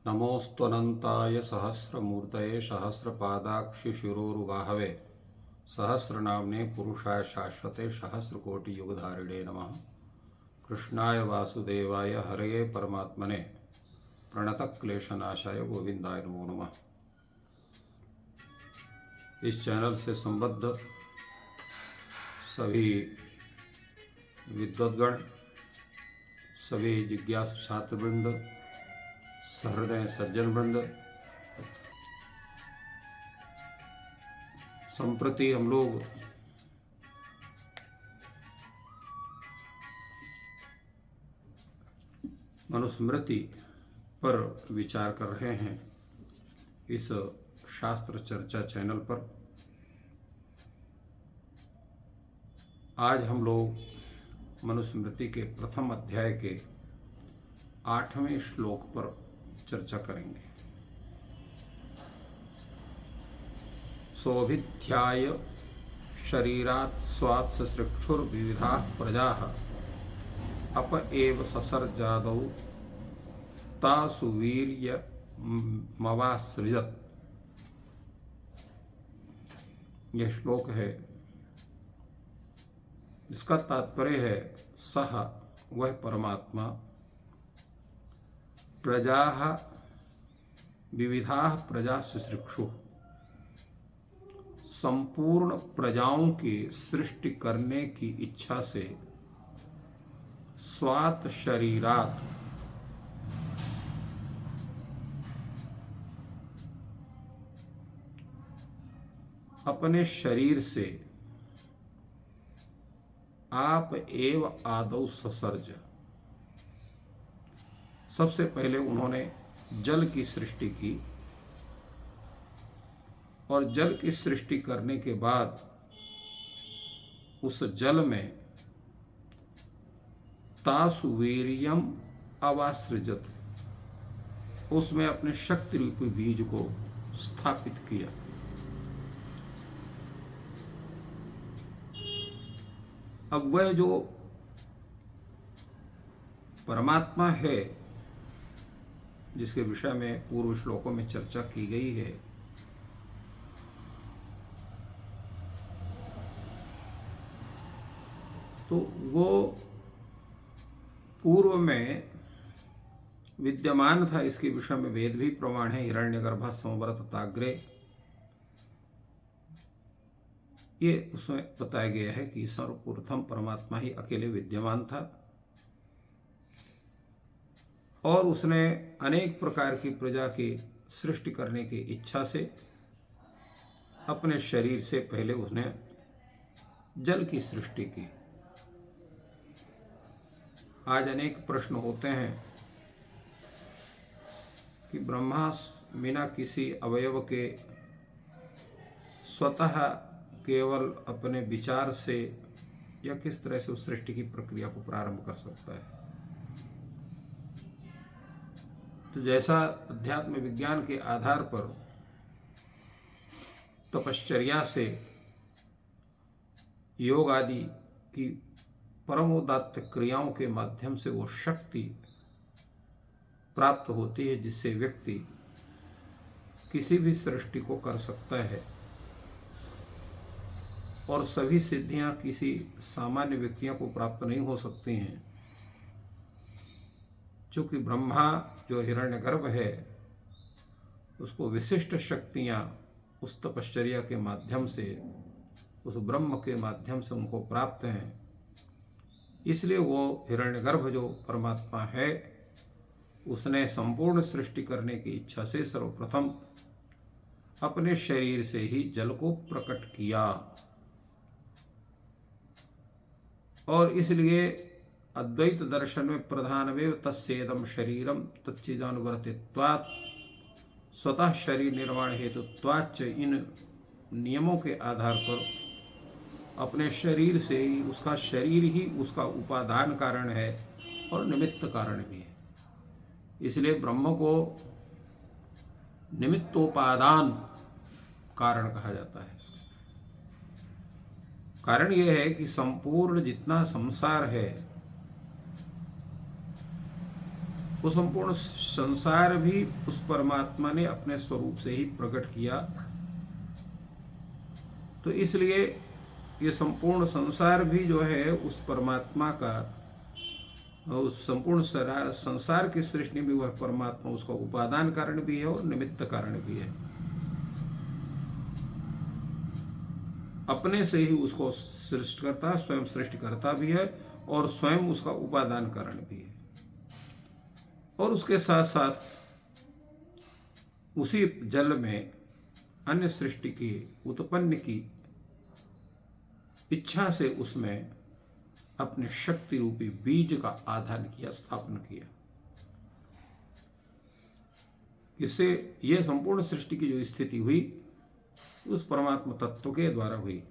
नमोऽस्त्वनन्ताय सहस्रमूर्तये सहस्रपादाक्षिशिरोरुबाहवे सहस्रनाम्ने पुरुषाय शाश्वते सहस्रकोटियुगधारिणे नमः। कृष्णाय वासुदेवाय हरये परमात्मने प्रणतक्लेशनाशाय गोविंदाय नमो नमः। इस चैनल से संबद्ध सभी विद्वद्गण, सभी जिज्ञासु छात्रवृंद, सहृदय सज्जन वृंद, संप्रति हम लोग मनुस्मृति पर विचार कर रहे हैं। इस शास्त्र चर्चा चैनल पर आज हम लोग मनुस्मृति के प्रथम अध्याय के 8वें श्लोक पर चर्चा करेंगे। सोऽभिध्याय शरीरात् स्वात् ससृक्षुर्विविधाः प्रजाः अप एव ससर्जादौ तासु वीर्यमवासृजत्। यह श्लोक है, इसका तात्पर्य है सह वह परमात्मा प्रजाः विविधाः प्रजा ससृक्षु संपूर्ण प्रजाओं की सृष्टि करने की इच्छा से स्वात् शरीरात् अपने शरीर से आप एव आदौ ससर्ज, सबसे पहले उन्होंने जल की सृष्टि की और जल की सृष्टि करने के बाद उस जल में तासु वीर्यम अवासृजत, उसमें अपने शक्ति रूपी बीज को स्थापित किया। अब वह जो परमात्मा है जिसके विषय में पूर्व श्लोकों में चर्चा की गई है, तो वो पूर्व में विद्यमान था। इसके विषय में वेद भी प्रमाण है। हिरण्यगर्भ संवर्तताग्रे, ये उसमें बताया गया है कि सर्वप्रथम परमात्मा ही अकेले विद्यमान था और उसने अनेक प्रकार की प्रजा की सृष्टि करने की इच्छा से अपने शरीर से पहले उसने जल की सृष्टि की। आज अनेक प्रश्न होते हैं कि ब्रह्मा बिना किसी अवयव के स्वतः केवल अपने विचार से या किस तरह से उस सृष्टि की प्रक्रिया को प्रारंभ कर सकता है। तो जैसा अध्यात्म विज्ञान के आधार पर तपश्चर्या से योग आदि की परमोदात्त क्रियाओं के माध्यम से वो शक्ति प्राप्त होती है जिससे व्यक्ति किसी भी सृष्टि को कर सकता है और सभी सिद्धियां किसी सामान्य व्यक्तियों को प्राप्त नहीं हो सकती हैं। चूँकि ब्रह्मा जो हिरण्यगर्भ है उसको विशिष्ट शक्तियां उस तपश्चर्या के माध्यम से, उस ब्रह्म के माध्यम से उनको प्राप्त हैं। इसलिए वो हिरण्यगर्भ जो परमात्मा है उसने संपूर्ण सृष्टि करने की इच्छा से सर्वप्रथम अपने शरीर से ही जल को प्रकट किया और इसलिए अद्वैत दर्शन में प्रधानमेव तस्येदम शरीरम तच्चिदानुवर्तित्वात् स्वतः शरीर निर्माण हेतुत्वाच्च, इन नियमों के आधार पर अपने शरीर से ही, उसका शरीर ही उसका उपादान कारण है और निमित्त कारण भी है। इसलिए ब्रह्म को निमित्तोपादान कारण कहा जाता है। कारण यह है कि संपूर्ण जितना संसार है वो संपूर्ण संसार भी उस परमात्मा ने अपने स्वरूप से ही प्रकट किया। तो इसलिए ये संपूर्ण संसार भी जो है उस परमात्मा का, उस संपूर्ण संसार की सृष्टि में वह परमात्मा उसका उपादान कारण भी है और निमित्त कारण भी है। अपने से ही उसको सृष्टि करता है, स्वयं सृष्टि करता भी है और स्वयं उसका उपादान कारण भी है। और उसके साथ साथ उसी जल में अन्य सृष्टि की उत्पन्न की इच्छा से उसमें अपने शक्ति रूपी बीज का आधान किया, स्थापन किया। इससे यह संपूर्ण सृष्टि की जो स्थिति हुई उस परमात्मा तत्व के द्वारा हुई।